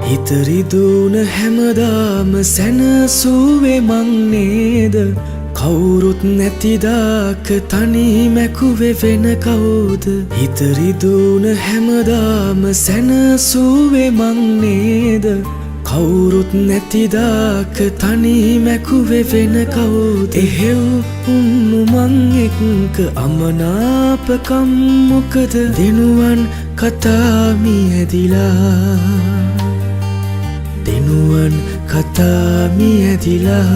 හිතරිදුන හැමදාම සැනසුවේ මං නේද කවුරුත් නැතිදාක තනි මැකුවේ වෙන කවුද හිතරිදුන හැමදාම සැනසුවේ මං නේද කවුරුත් නැතිදාක තනි මැකුවේ වෙන කවුද එහෙව් උන්නු මං එක්ක අමනාපකම් මොකද දෙනුවන් කතා මියැදිලා දෙනුවන් කතා මියැදිලා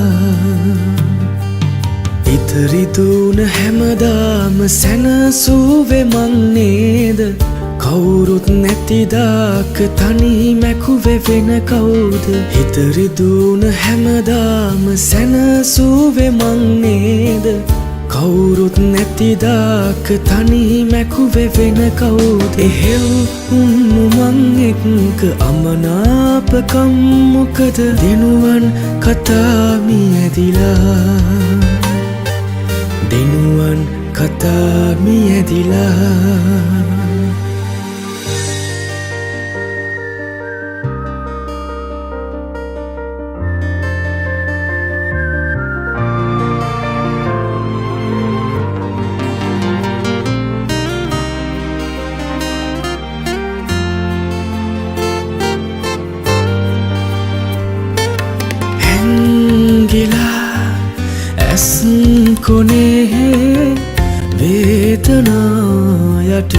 හිතරිදුන හැමදාම සැනසුවේ මං නේද කවුරුත් නැතිදාක තනි මැකුවේ වෙන කවුද හිතරිදුන හැමදාම සැනසුවේ මං නේද කවුරුත් නැතිදාක තනි මැකුවේ වෙන කවුද එහෙව් උන්නු මං එක්ක අමනාපකම් මොකද දෙනුවන් කතා මියැදිලා දෙනුවන් කතා මියැදිලා ඇස් කොනේ වේදනා යට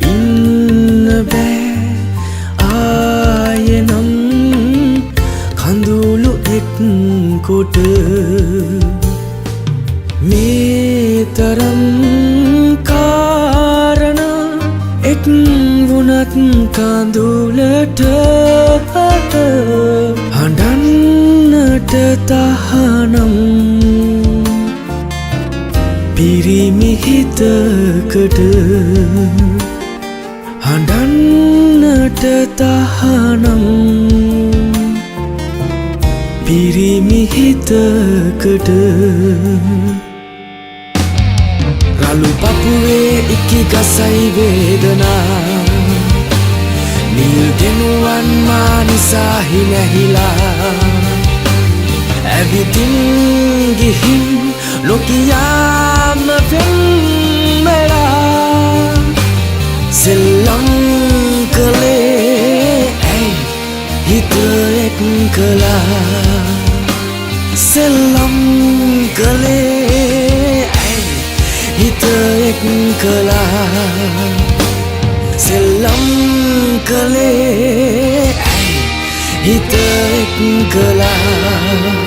ඉන්න බෑ ආයෙනම් කඳුළු එක්කොට මේ තරම් කාරණා එක් වුණත් කඳුළට හඬන්නට තහනම් පිරිමි හිතකට හඬන්නට තහනම් පිරිමි හිතකට රළු පපුවේ ඉකි ගසයි වේදනා නිල්ගෙනුවන් මා නිසා හිනැහිලා ඇවිතින් ගිහින් ලොකියාම පෙන්වෙලා සෙල්ලම් කළේ ඇයි හිත එක් කළා සෙල්ලම් කළේ ඇයි හිත එක් කළා සෙල්ලම් කළේ ඇයි හිත එක් කළා